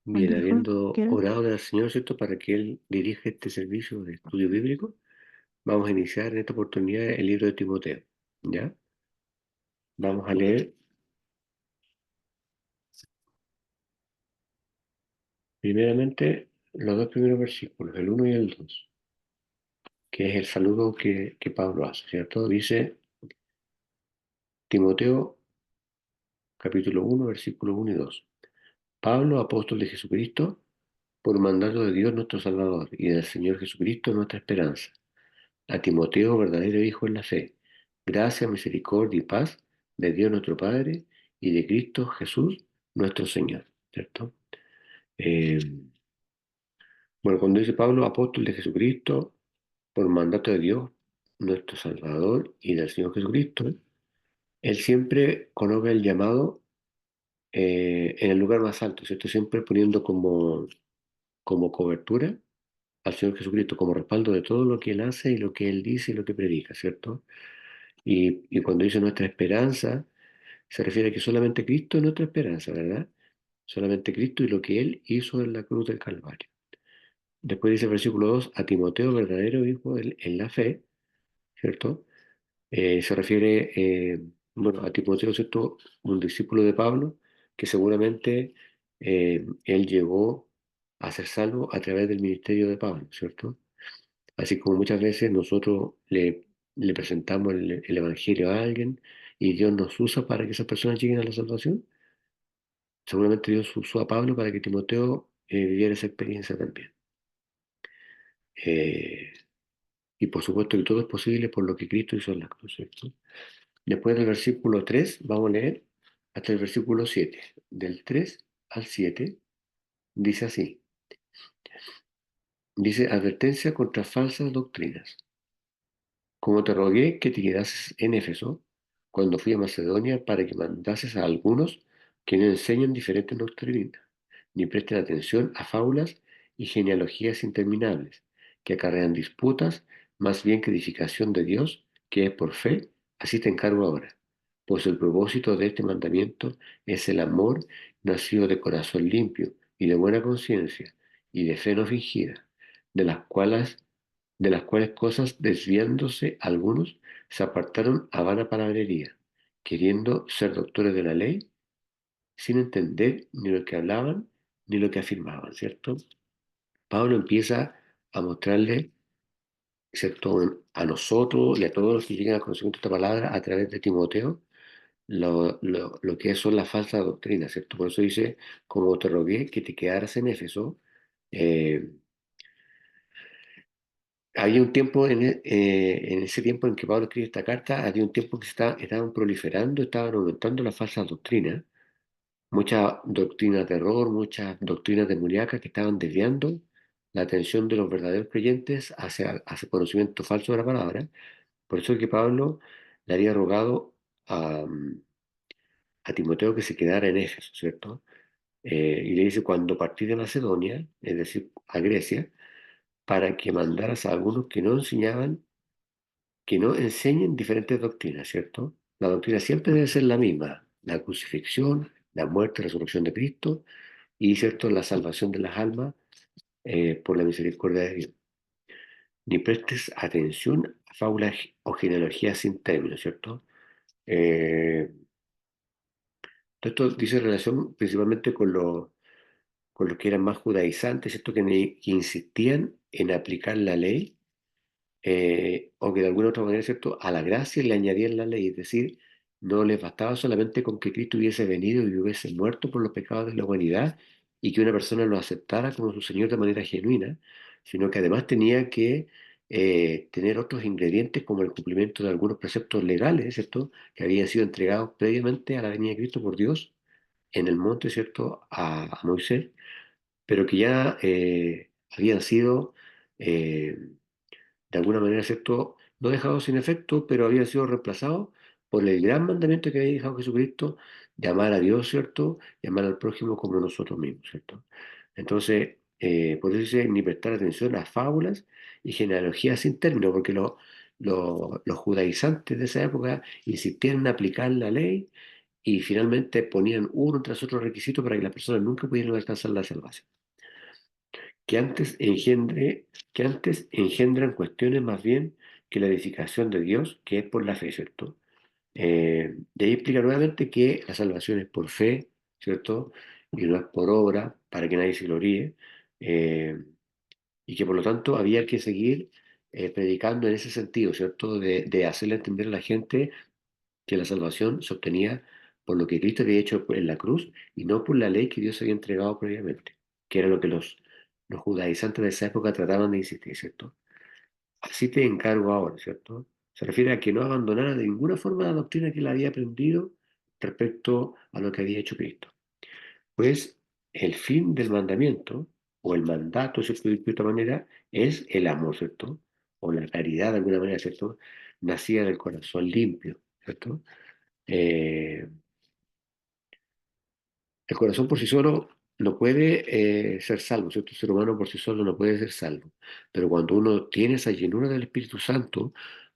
Bien, Wonderful. habiendo Quiero. orado al Señor, ¿cierto?, para que Él dirija este servicio de estudio bíblico, vamos a iniciar en esta oportunidad el libro de Timoteo. ¿Ya? Vamos a leer primeramente los dos primeros versículos, el uno y el 2, que es el saludo que Pablo hace, ¿cierto? Dice Timoteo, capítulo uno, versículos uno y 2. Pablo, apóstol de Jesucristo, por mandato de Dios nuestro Salvador y del Señor Jesucristo nuestra esperanza. A Timoteo, verdadero hijo en la fe, gracia, misericordia y paz de Dios nuestro Padre y de Cristo Jesús nuestro Señor. ¿Cierto? Eh, bueno, cuando dice Pablo, apóstol de Jesucristo, por mandato de Dios nuestro Salvador y del Señor Jesucristo, él siempre coloca el llamado en el lugar más alto, ¿cierto? Siempre poniendo como cobertura al Señor Jesucristo, como respaldo de todo lo que Él hace y lo que Él dice y lo que predica, ¿cierto? Y cuando dice nuestra esperanza, se refiere a que solamente Cristo es nuestra esperanza, ¿verdad? Solamente Cristo y lo que Él hizo en la cruz del Calvario. Después dice el versículo 2 a Timoteo, verdadero hijo en la fe, ¿cierto? Se refiere, bueno, a Timoteo, ¿cierto? Un discípulo de Pablo, que seguramente él llegó a ser salvo a través del ministerio de Pablo, ¿cierto? Así como muchas veces nosotros le presentamos el Evangelio a alguien y Dios nos usa para que esas personas lleguen a la salvación, seguramente Dios usó a Pablo para que Timoteo viviera esa experiencia también. Eh, y por supuesto que todo es posible por lo que Cristo hizo en la cruz, ¿cierto? Después del versículo 3 vamos a leer hasta el versículo 7. Del 3 al 7 dice así. Dice, advertencia contra falsas doctrinas. Como te rogué que te quedases en Éfeso cuando fui a Macedonia para que mandases a algunos que no enseñan diferentes doctrinas, ni presten atención a fábulas y genealogías interminables, que acarrean disputas más bien que edificación de Dios, que es por fe, así te encargo ahora. Pues el propósito de este mandamiento es el amor nacido de corazón limpio y de buena conciencia y de fe no fingida, de las cuales cosas desviándose algunos se apartaron a vana palabrería, queriendo ser doctores de la ley, sin entender ni lo que hablaban ni lo que afirmaban, ¿cierto? Pablo empieza a mostrarle, ¿cierto?, a nosotros y a todos los que llegan al conocimiento de esta palabra a través de Timoteo, lo que son las falsas doctrinas, ¿cierto? Por eso dice, como te rogué que te quedaras en Éfeso, eh, había un tiempo, en ese tiempo en que Pablo escribe esta carta, había un tiempo que estaban proliferando, estaban aumentando las falsas doctrinas, muchas doctrinas de error, muchas doctrinas demoníacas que estaban desviando la atención de los verdaderos creyentes hacia conocimiento falso de la palabra. Por eso es que Pablo le había rogado a Timoteo que se quedara en Éfeso, ¿cierto? Y le dice, cuando partí de Macedonia, es decir, a Grecia, para que mandaras a algunos que no enseñen diferentes doctrinas, ¿cierto? La doctrina siempre debe ser la misma, la crucifixión, la muerte y resurrección de Cristo y, ¿cierto?, la salvación de las almas por la misericordia de Dios. Ni prestes atención a fábulas o genealogías sin término, ¿cierto? Eh, Esto dice relación principalmente con los que eran más judaizantes, ¿cierto?, que insistían en aplicar la ley o que de alguna otra manera, ¿cierto?, a la gracia le añadían la ley, es decir, no les bastaba solamente con que Cristo hubiese venido y hubiese muerto por los pecados de la humanidad y que una persona lo aceptara como su Señor de manera genuina, sino que además tenía que tener otros ingredientes como el cumplimiento de algunos preceptos legales, ¿cierto?, que habían sido entregados previamente a la venida de Cristo por Dios en el monte, ¿cierto?, a Moisés, pero que ya habían sido eh, de alguna manera, ¿cierto?, no dejados sin efecto, pero habían sido reemplazados por el gran mandamiento que había dejado Jesucristo, de amar a Dios, ¿cierto?, y amar al prójimo como nosotros mismos, ¿cierto? Entonces, por eso dice, ni prestar atención a fábulas y genealogías sin término, porque los judaizantes de esa época insistían en aplicar la ley y finalmente ponían uno tras otro requisito para que las personas nunca pudieran alcanzar la salvación. Que antes que antes engendran cuestiones más bien que la edificación de Dios, que es por la fe, ¿cierto? De ahí explica nuevamente que la salvación es por fe, ¿cierto? Y no es por obra, para que nadie se gloríe, eh, y que por lo tanto había que seguir predicando en ese sentido, ¿cierto? De hacerle entender a la gente que la salvación se obtenía por lo que Cristo había hecho en la cruz y no por la ley que Dios había entregado previamente, que era lo que los judaizantes de esa época trataban de insistir, ¿cierto? Así te encargo ahora, ¿cierto? Se refiere a que no abandonara de ninguna forma la doctrina que él había aprendido respecto a lo que había hecho Cristo. Pues el fin del mandamiento, o el mandato, ¿cierto? De esta manera, es el amor, ¿cierto? O la caridad de alguna manera, ¿cierto? Nacida del corazón limpio, ¿cierto? Eh, el corazón por sí solo no puede ser salvo, ¿cierto? El ser humano por sí solo no puede ser salvo. Pero cuando uno tiene esa llenura del Espíritu Santo,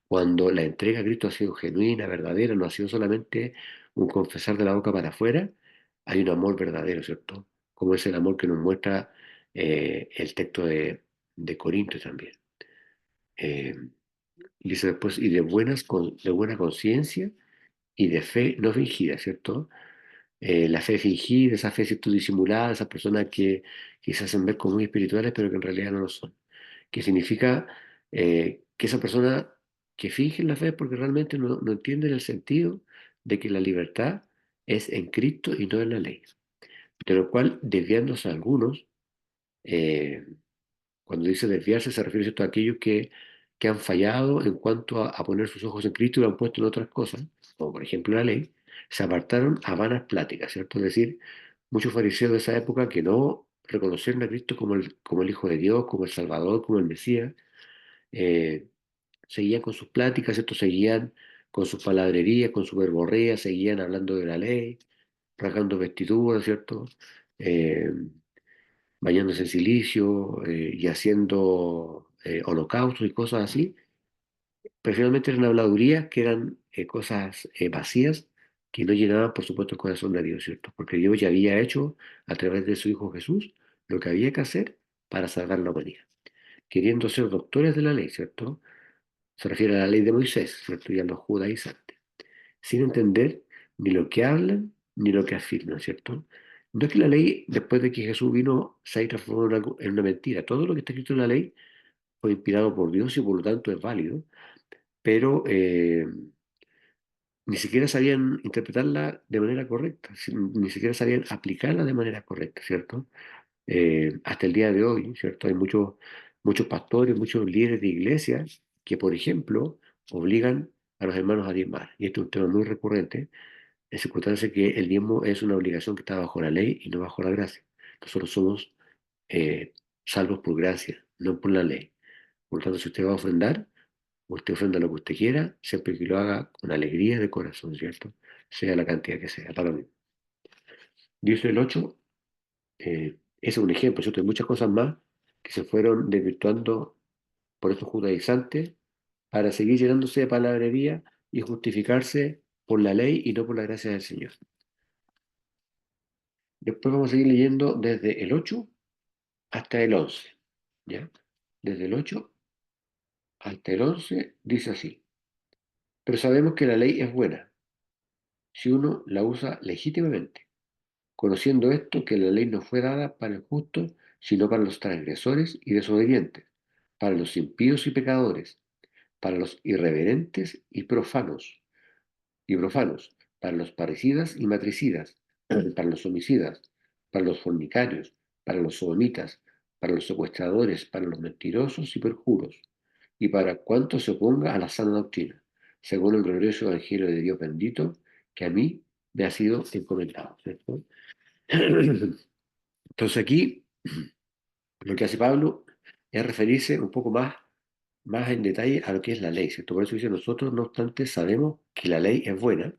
cuando la entrega a Cristo ha sido genuina, verdadera, no ha sido solamente un confesar de la boca para afuera, hay un amor verdadero, ¿cierto? Como es el amor que nos muestra el texto de Corintios también. Eh, Dice después, y de buena conciencia y de fe no fingida, ¿cierto? La fe fingida, esa fe ¿cierto? Disimulada, esas personas que se hacen ver como muy espirituales, pero que en realidad no lo son. Que significa que esa persona que finge la fe es porque realmente no entienden el sentido de que la libertad es en Cristo y no en la ley. De lo cual, desviándose algunos, eh, cuando dice desviarse se refiere ¿cierto? A aquellos que han fallado en cuanto a poner sus ojos en Cristo y lo han puesto en otras cosas, como por ejemplo la ley, se apartaron a vanas pláticas, ¿cierto? Es decir, muchos fariseos de esa época que no reconocieron a Cristo como el Hijo de Dios, como el Salvador, como el Mesías, eh, seguían con sus pláticas, ¿cierto? Seguían con sus palabrerías, con su verborrea, seguían hablando de la ley, rasgando vestiduras, ¿cierto? Eh, Bañándose en silicio y haciendo holocaustos y cosas así, pero finalmente eran habladurías que eran cosas vacías que no llenaban, por supuesto, el corazón de Dios, ¿cierto? Porque Dios ya había hecho a través de su Hijo Jesús lo que había que hacer para salvar la humanidad, queriendo ser doctores de la ley, ¿cierto? Se refiere a la ley de Moisés, ¿cierto? Y a los judaizantes, sin entender ni lo que hablan ni lo que afirman, ¿cierto? No es que la ley, después de que Jesús vino, se haya transformado en una mentira. Todo lo que está escrito en la ley fue inspirado por Dios y por lo tanto es válido, pero ni siquiera sabían interpretarla de manera correcta, ni siquiera sabían aplicarla de manera correcta, ¿cierto? Hasta el día de hoy, ¿cierto? Hay muchos pastores, muchos líderes de iglesias que, por ejemplo, obligan a los hermanos a diezmar. Y este es un tema muy recurrente, en circunstancia que el diezmo es una obligación que está bajo la ley y no bajo la gracia. Nosotros somos eh, salvos por gracia, no por la ley. Por lo tanto, si usted va a ofrendar, usted ofrenda lo que usted quiera, siempre que lo haga con alegría de corazón, ¿cierto? Sea la cantidad que sea, para mí. Dice el 8, ese es un ejemplo, ¿cierto? Hay muchas cosas más que se fueron desvirtuando por estos judaizantes para seguir llenándose de palabrería y justificarse por la ley y no por la gracia del Señor. Después vamos a seguir leyendo desde el 8 hasta el 11, ¿ya? Desde el 8 hasta el 11 dice así: pero sabemos que la ley es buena si uno la usa legítimamente, conociendo esto que la ley no fue dada para el justo, sino para los transgresores y desobedientes, para los impíos y pecadores, para los irreverentes y profanos, para los parricidas y matricidas, para los homicidas, para los fornicarios, para los sodomitas, para los secuestradores, para los mentirosos y perjuros, y para cuanto se oponga a la sana doctrina, según el glorioso Evangelio de Dios bendito, que a mí me ha sido encomendado, ¿cierto? Entonces aquí lo que hace Pablo es referirse un poco más en detalle a lo que es la ley, ¿cierto? Por eso dice, nosotros no obstante sabemos que la ley es buena.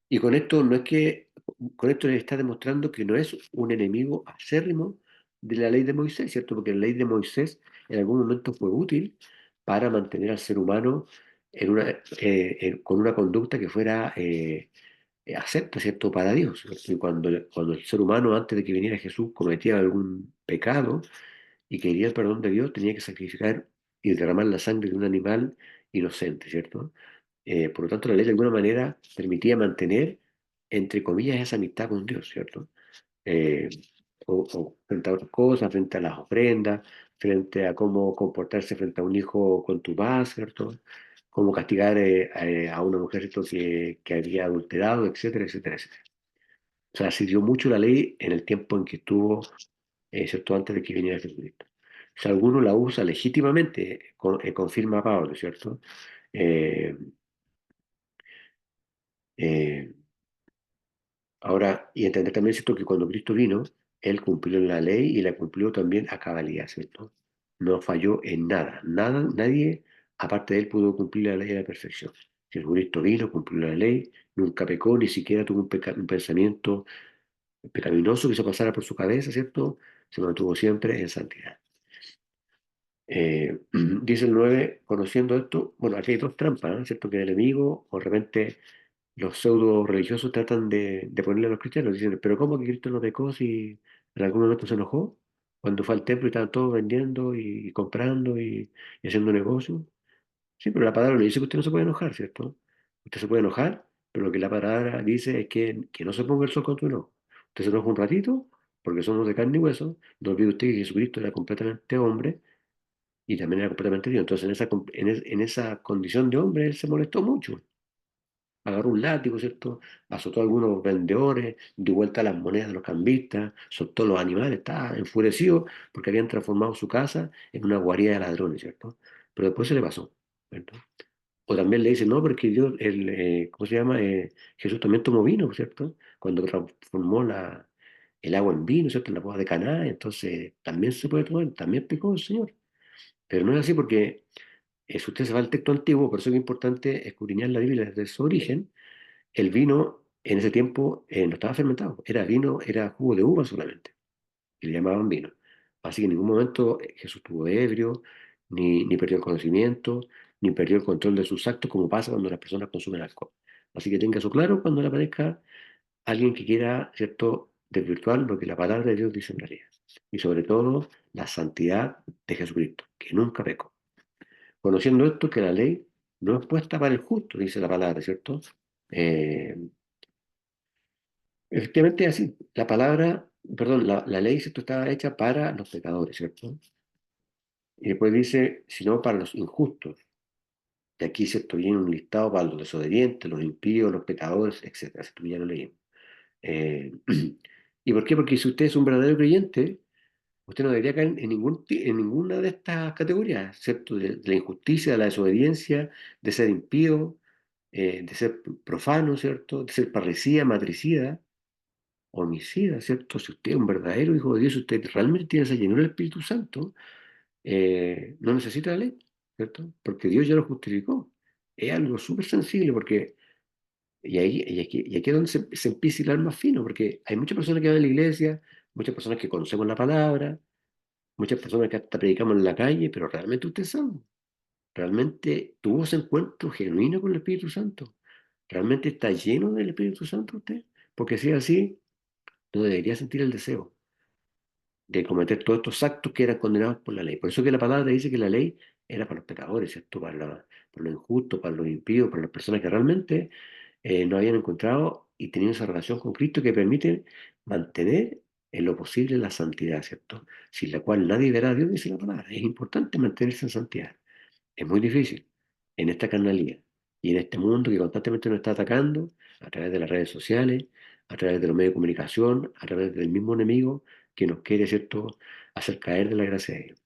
Y con esto no es que, con esto le está demostrando que no es un enemigo acérrimo de la ley de Moisés, ¿cierto? Porque la ley de Moisés en algún momento fue útil para mantener al ser humano con una conducta que fuera acepta, ¿cierto?, para Dios. Y cuando el ser humano, antes de que viniera Jesús, cometía algún pecado y quería el perdón de Dios, tenía que sacrificar y derramar la sangre de un animal inocente, ¿cierto? Por lo tanto, la ley de alguna manera permitía mantener, entre comillas, esa amistad con Dios, ¿cierto? Eh, o frente a otras cosas, frente a las ofrendas, frente a cómo comportarse frente a un hijo con tu paz, ¿cierto? Cómo castigar a una mujer, ¿cierto?, que había adulterado, etcétera, etcétera, etcétera. O sea, sirvió mucho la ley en el tiempo en que estuvo, ¿cierto?, antes de que viniera Jesucristo. Si alguno la usa legítimamente, confirma Pablo, ¿cierto? Eh, eh, Ahora, y entender también, ¿cierto?, que cuando Cristo vino, Él cumplió la ley y la cumplió también a cabalidad, ¿cierto? No falló en nada. Nada, nadie, aparte de Él, pudo cumplir la ley a la perfección. Jesucristo vino, cumplió la ley, nunca pecó, ni siquiera tuvo un pensamiento pecaminoso que se pasara por su cabeza, ¿cierto? Se mantuvo siempre en santidad. Dice el 9 conociendo esto, bueno, aquí hay dos trampas, ¿no? ¿Cierto? Que el enemigo, o de repente los pseudo religiosos tratan de ponerle a los cristianos, dicen, pero ¿cómo que Cristo no pecó si en algún momento se enojó? Cuando fue al templo y estaban todos vendiendo y comprando y haciendo negocio. Sí, pero la palabra no dice que usted no se puede enojar, ¿cierto? Usted se puede enojar, pero lo que la palabra dice es que no se ponga el sol contra un ojo. Usted se enoja un ratito, porque somos de carne y hueso. No olvide usted que Jesucristo era completamente hombre y también era completamente Dios. Entonces, en esa condición de hombre, él se molestó mucho. Agarró un látigo, ¿cierto? Azotó a algunos vendedores, dio vuelta a las monedas de los cambistas, soltó los animales, estaba enfurecido porque habían transformado su casa en una guarida de ladrones, ¿cierto? Pero después se le pasó, ¿cierto? O también le dicen, no, porque Dios, ¿cómo se llama? Jesús también tomó vino, ¿cierto? Cuando transformó el agua en vino, ¿cierto? En la boda de Caná, entonces también se puede tomar, también pecó el Señor. Pero no es así porque si usted se va al texto antiguo, por eso es importante escudriñar la Biblia desde su origen. El vino en ese tiempo no estaba fermentado, era vino, era jugo de uva solamente, y le llamaban vino. Así que en ningún momento Jesús estuvo ebrio, ni perdió el conocimiento, ni perdió el control de sus actos, como pasa cuando las personas consumen alcohol. Así que tenga eso claro cuando le aparezca alguien que quiera, ¿cierto?, desvirtuar lo que la palabra de Dios dice en realidad. Y sobre todo, la santidad de Jesucristo, que nunca pecó. Conociendo esto, que la ley no es puesta para el justo, dice la palabra, ¿cierto? Eh, Efectivamente es así. La palabra, perdón, la ley, ¿cierto?, está hecha para los pecadores, ¿cierto? Y después dice, sino para los injustos. Y aquí, ¿cierto?, viene un listado para los desobedientes, los impíos, los pecadores, etcétera. Esto ya lo leímos. Eh, ¿Y por qué? Porque si usted es un verdadero creyente, usted no debería caer en ninguna de estas categorías, ¿cierto? De la injusticia, de la desobediencia, de ser impío, de ser profano, ¿cierto? De ser parricida, matricida, homicida, ¿cierto? Si usted es un verdadero hijo de Dios, si usted realmente tiene esa llenura del Espíritu Santo, no necesita la ley, ¿cierto? Porque Dios ya lo justificó. Es algo súper sensible porque, y aquí es donde se empieza a hilar más fino, porque hay muchas personas que van a la iglesia, muchas personas que conocemos la palabra, muchas personas que hasta predicamos en la calle, pero realmente usted es salvo. Realmente tuvo ese encuentro genuino con el Espíritu Santo. Realmente está lleno del Espíritu Santo usted. Porque si es así, no debería sentir el deseo de cometer todos estos actos que eran condenados por la ley. Por eso que la palabra dice que la ley era para los pecadores, ¿cierto? Para los injustos, para los impíos, para las personas que realmente no habían encontrado y tenían esa relación con Cristo que permite mantener en lo posible la santidad, ¿cierto? Sin la cual nadie verá a Dios, dice la palabra. Es importante mantenerse en santidad. Es muy difícil en esta carnalidad y en este mundo que constantemente nos está atacando a través de las redes sociales, a través de los medios de comunicación, a través del mismo enemigo que nos quiere, ¿cierto?, hacer caer de la gracia de Dios.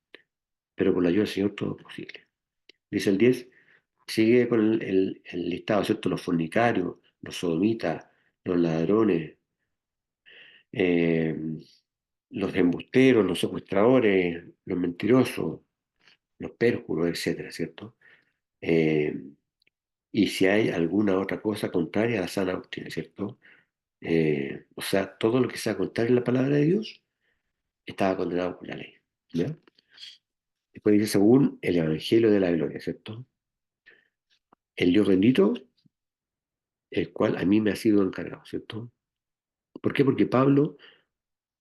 Pero con la ayuda del Señor todo es posible. Dice el 10, sigue con el listado, ¿cierto? Los fornicarios, los sodomitas, los ladrones, eh, los embusteros, los secuestradores, los mentirosos, los pérjuros, etcétera, ¿cierto? Eh, y si hay alguna otra cosa contraria a la sana doctrina, ¿cierto? O sea, todo lo que sea contrario a la palabra de Dios estaba condenado por la ley. ¿Ya? Después dice, según el Evangelio de la Gloria, ¿cierto? el Dios bendito, el cual a mí me ha sido encargado, ¿cierto? ¿Por qué? Porque Pablo,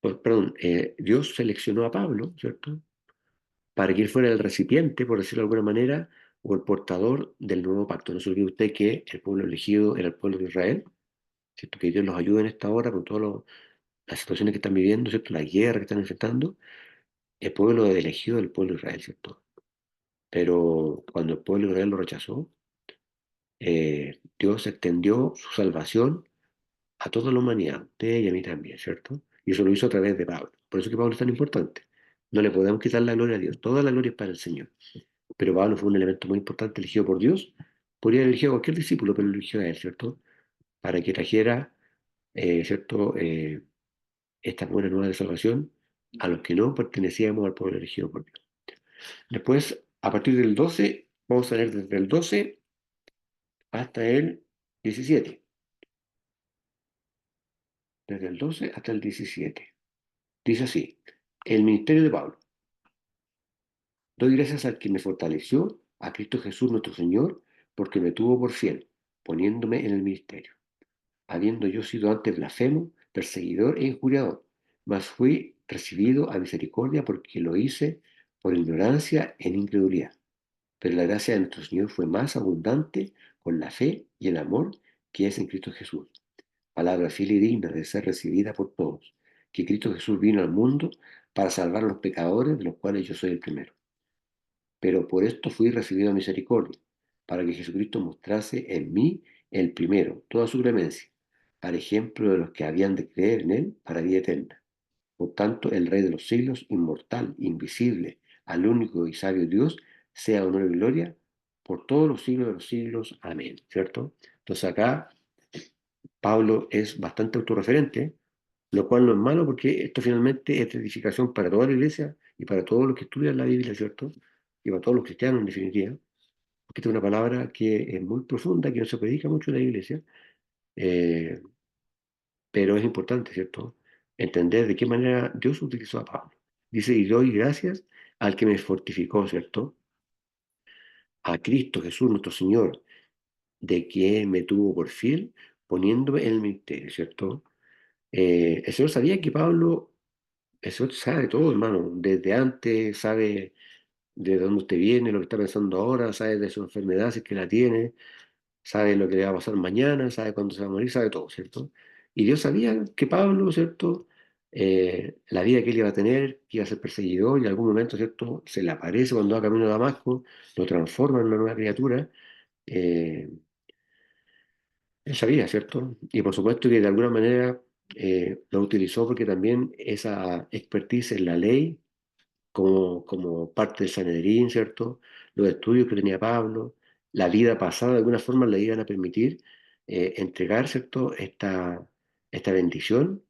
pues, perdón, Dios seleccionó a Pablo, ¿cierto? Para que él fuera el recipiente, por decirlo de alguna manera, o el portador del nuevo pacto. No se olvide usted que el pueblo elegido era el pueblo de Israel, ¿cierto? Que Dios los ayude en esta hora con todas las situaciones que están viviendo, ¿cierto? La guerra que están enfrentando. El pueblo elegido del pueblo de Israel, ¿cierto? Pero cuando el pueblo de Israel lo rechazó, Dios extendió su salvación a toda la humanidad, a usted y a mí también, ¿cierto? Y eso lo hizo a través de Pablo. Por eso es que Pablo es tan importante. No le podemos quitar la gloria a Dios, toda la gloria es para el Señor. Pero Pablo fue un elemento muy importante elegido por Dios. Podría haber elegido a cualquier discípulo, pero lo eligió a él, ¿cierto? Para que trajera, ¿cierto? Esta buena nueva de salvación a los que no pertenecíamos al pueblo elegido por Dios. Después, a partir del 12, vamos a leer desde el 12 hasta el 17. Desde el 12 hasta el 17. Dice así, el ministerio de Pablo. Doy gracias al que me fortaleció, a Cristo Jesús nuestro Señor, porque me tuvo por fiel, poniéndome en el ministerio, habiendo yo sido antes blasfemo, perseguidor e injuriador, mas fui recibido a misericordia porque lo hice por ignorancia en incredulidad. Pero la gracia de nuestro Señor fue más abundante con la fe y el amor que es en Cristo Jesús. Palabra fiel y digna de ser recibida por todos, que Cristo Jesús vino al mundo para salvar a los pecadores, de los cuales yo soy el primero. Pero por esto fui recibido a misericordia, para que Jesucristo mostrase en mí el primero toda su clemencia, para ejemplo de los que habían de creer en él para vida eterna. Por tanto, el Rey de los siglos, inmortal, invisible, al único y sabio Dios, sea honor y gloria por todos los siglos de los siglos. Amén. ¿Cierto? Entonces acá Pablo es bastante autorreferente, lo cual no es malo porque esto finalmente es de edificación para toda la iglesia y para todos los que estudian la Biblia, ¿cierto? Y para todos los cristianos en definitiva, porque esta es una palabra que es muy profunda, que no se predica mucho en la iglesia, eh, pero es importante, ¿cierto? Entender de qué manera Dios utilizó a Pablo. Dice, y doy gracias al que me fortificó, ¿cierto? A Cristo Jesús, nuestro Señor, de que me tuvo por fiel, poniéndome en el ministerio, ¿cierto? El Señor sabía que Pablo, el Señor sabe todo, hermano, desde antes, sabe de dónde usted viene, lo que está pensando ahora, sabe de su enfermedad, si es que la tiene, sabe lo que le va a pasar mañana, sabe cuándo se va a morir, sabe todo, ¿cierto? Y Dios sabía que Pablo, ¿cierto? La vida que él iba a tener, que iba a ser perseguidor, y en algún momento, ¿cierto? Se le aparece cuando va camino a Damasco, lo transforma en una nueva criatura. eh, Él sabía, ¿cierto? Y por supuesto que de alguna manera lo utilizó porque también esa expertise en la ley como parte del Sanedrín, ¿cierto? Los estudios que tenía Pablo, la vida pasada, de alguna forma le iban a permitir entregar, ¿cierto? Esta bendición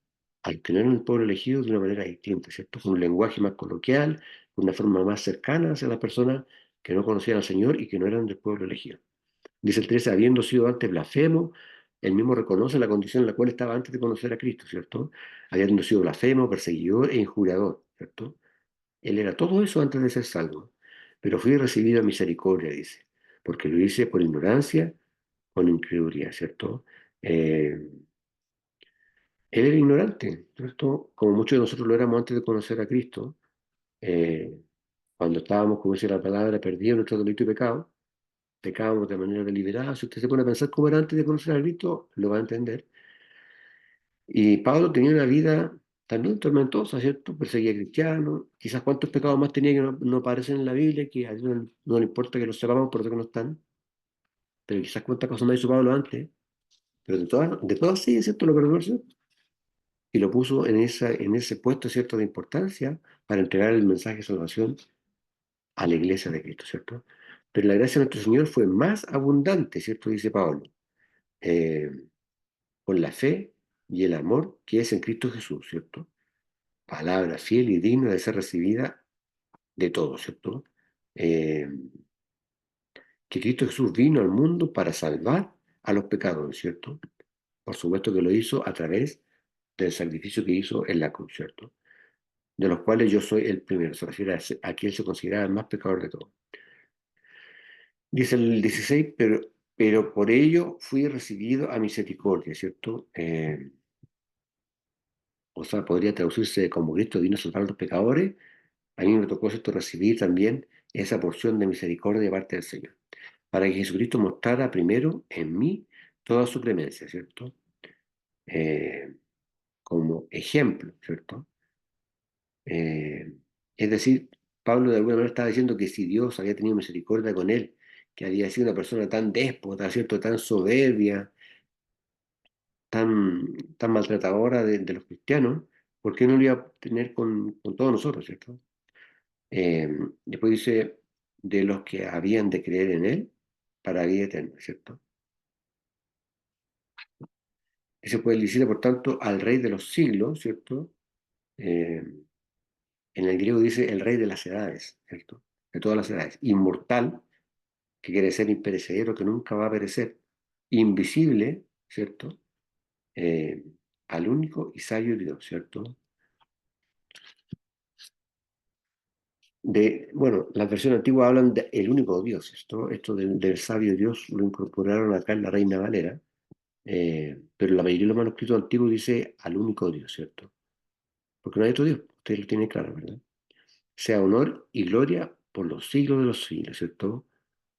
al que no era el pueblo elegido de una manera distinta, ¿cierto? Con un lenguaje más coloquial, con una forma más cercana hacia las personas que no conocían al Señor y que no eran del pueblo elegido. Dice el 13, habiendo sido antes blasfemo, él mismo reconoce la condición en la cual estaba antes de conocer a Cristo, ¿cierto? Habiendo sido blasfemo, perseguidor e injurador, ¿cierto? Él era todo eso antes de ser salvo, pero fui recibido a misericordia, dice, porque lo hice por ignorancia, con incredulidad, ¿cierto? Eh, Él era ignorante, ¿cierto? Como muchos de nosotros lo éramos antes de conocer a Cristo, eh, cuando estábamos, como dice la palabra, perdidos en nuestro delito y pecado, pecábamos de manera deliberada. Si usted se pone a pensar cómo era antes de conocer a Cristo, lo va a entender. Y Pablo tenía una vida también tormentosa, ¿cierto? Perseguía a cristianos. Quizás cuántos pecados más tenía que no aparecen en la Biblia, que a Dios no le importa que los sepamos por lo que no están. Pero quizás cuántas cosas no hizo Pablo antes. Pero de todas ellas, ¿cierto? Lo perdonó el Señor y lo puso en ese puesto, ¿cierto? De importancia para entregar el mensaje de salvación a la iglesia de Cristo, ¿cierto? Pero la gracia de nuestro Señor fue más abundante, ¿cierto? Dice Pablo. Eh, con la fe y el amor que es en Cristo Jesús, ¿cierto? Palabra fiel y digna de ser recibida de todos, ¿cierto? Eh, que Cristo Jesús vino al mundo para salvar a los pecadores, ¿cierto? Por supuesto que lo hizo a través del sacrificio que hizo en la cruz, ¿cierto? De los cuales yo soy el primero, se refiere a quien se considera el más pecador de todos. Dice el 16, pero pero por ello fui recibido a misericordia, ¿cierto? O sea, podría traducirse como Cristo vino a salvar a los pecadores. A mí me tocó, ¿cierto?, recibir también esa porción de misericordia de parte del Señor, para que Jesucristo mostrara primero en mí toda su clemencia, ¿cierto? Eh, Como ejemplo, ¿cierto? Eh, es decir, Pablo de alguna manera estaba diciendo que si Dios había tenido misericordia con él, que había sido una persona tan déspota, ¿cierto?, tan soberbia, tan maltratadora de los cristianos, ¿por qué no lo iba a tener con todos nosotros, ¿cierto? Eh, Después dice, de los que habían de creer en él para vida eterna, ¿cierto? Ese puede decir, por tanto, al rey de los siglos, ¿cierto? Eh, en el griego dice el rey de las edades, ¿cierto? De todas las edades. Inmortal, que quiere decir imperecedero, que nunca va a perecer. Invisible, ¿cierto? Eh, Al único y sabio Dios, ¿cierto? Bueno, las versiones antiguas hablan de el único Dios. Esto del sabio Dios lo incorporaron acá en la Reina Valera, pero la mayoría de los manuscritos antiguos dice al único Dios, ¿cierto? Porque no hay otro Dios, usted lo tiene claro, ¿verdad? Sea honor y gloria por los siglos de los siglos, ¿cierto?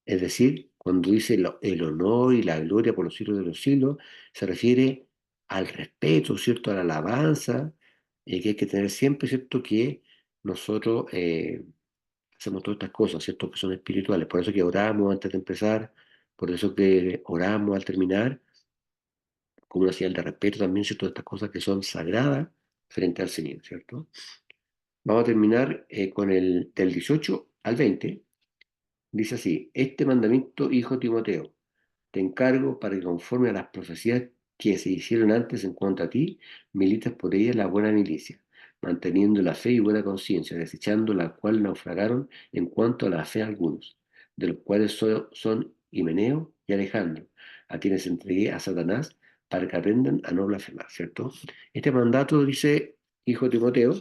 Es decir, cuando dice el honor y la gloria por los siglos de los siglos, se refiere al respeto, ¿cierto? A la alabanza, que hay que tener siempre, ¿cierto? Que nosotros hacemos todas estas cosas, ¿cierto? Que son espirituales. Por eso que oramos antes de empezar, por eso que oramos al terminar, como una señal de respeto también, ¿cierto? Estas cosas que son sagradas frente al Señor, ¿cierto? Vamos a terminar con el del 18 al 20. Dice así, este mandamiento, hijo Timoteo, te encargo para que conforme a las profecías que se hicieron antes en cuanto a ti, milites por ella la buena milicia, manteniendo la fe y buena conciencia, desechando la cual naufragaron en cuanto a la fe algunos, de los cuales son Himeneo y Alejandro, a quienes entregué a Satanás para que aprendan a no blasfemar, ¿cierto? Este mandato, dice hijo Timoteo,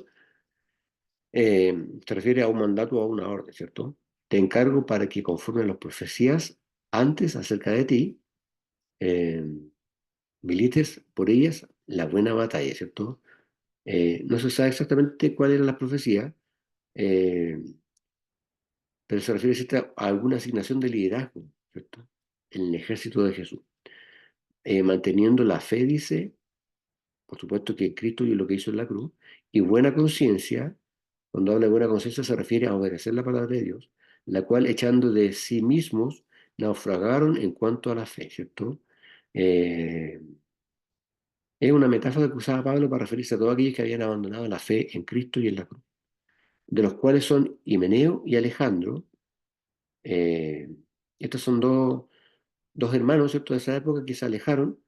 se refiere a un mandato o a una orden, ¿cierto? Te encargo para que conforme a las profecías antes acerca de ti, eh, milites por ellas la buena batalla, ¿cierto? No se sabe exactamente cuál era la profecía, eh, pero se refiere ¿cierto?, a alguna asignación de liderazgo, ¿cierto? En el ejército de Jesús. Manteniendo la fe, dice, por supuesto que Cristo y lo que hizo en la cruz, y buena conciencia, cuando habla de buena conciencia se refiere a obedecer la palabra de Dios, la cual echando de sí mismos naufragaron en cuanto a la fe, ¿cierto? Eh, es una metáfora que usaba Pablo para referirse a todos aquellos que habían abandonado la fe en Cristo y en la cruz, de los cuales son Himeneo y Alejandro. eh, Estos son dos hermanos, ¿cierto?, de esa época que se alejaron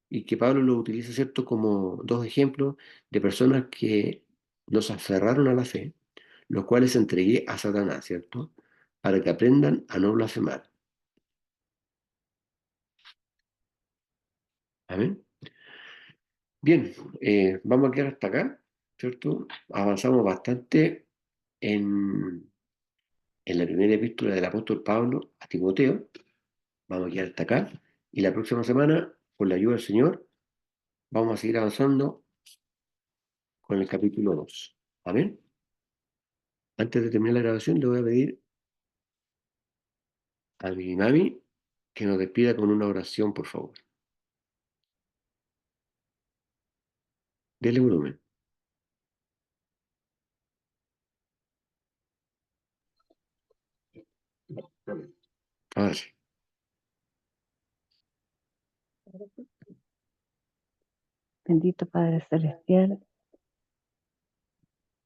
y que Pablo lo utiliza, ¿cierto?, como dos ejemplos de personas que nos aferraron a la fe, los cuales entregué a Satanás, ¿cierto?, para que aprendan a no blasfemar. Amén. Bien, vamos a quedar hasta acá, ¿cierto? Avanzamos bastante en la primera epístola del apóstol Pablo a Timoteo. Vamos a quedar hasta acá. Y la próxima semana, con la ayuda del Señor, vamos a seguir avanzando con el capítulo 2. Amén. Antes de terminar la grabación, le voy a pedir a mi mami que nos despida con una oración, por favor. Dele volumen. Ahora sí. Bendito Padre Celestial,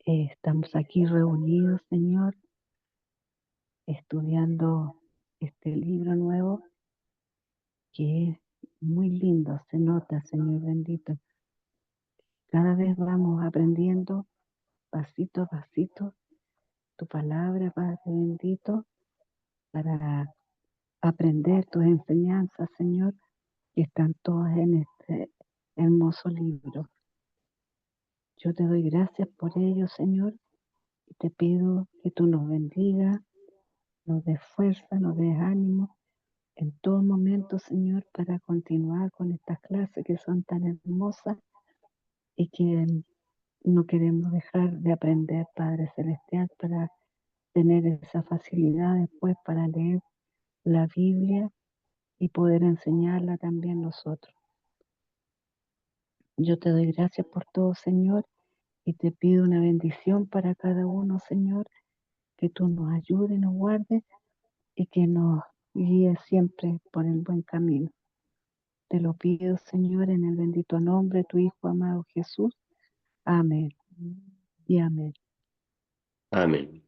estamos aquí reunidos, Señor, estudiando este libro nuevo que es muy lindo, se nota, Señor bendito. Cada vez vamos aprendiendo pasito a pasito tu palabra, Padre bendito, para aprender tus enseñanzas, Señor, que están todas en este hermoso libro. Yo te doy gracias por ello, Señor, y te pido que tú nos bendigas, nos des fuerza, nos des ánimo en todo momento, Señor, para continuar con estas clases que son tan hermosas y que no queremos dejar de aprender, Padre Celestial, para tener esa facilidad después para leer la Biblia y poder enseñarla también nosotros. Yo te doy gracias por todo, Señor, y te pido una bendición para cada uno, Señor, que tú nos ayudes, nos guardes y que nos guíes siempre por el buen camino. Te lo pido, Señor, en el bendito nombre de tu Hijo amado Jesús. Amén y amén. Amén.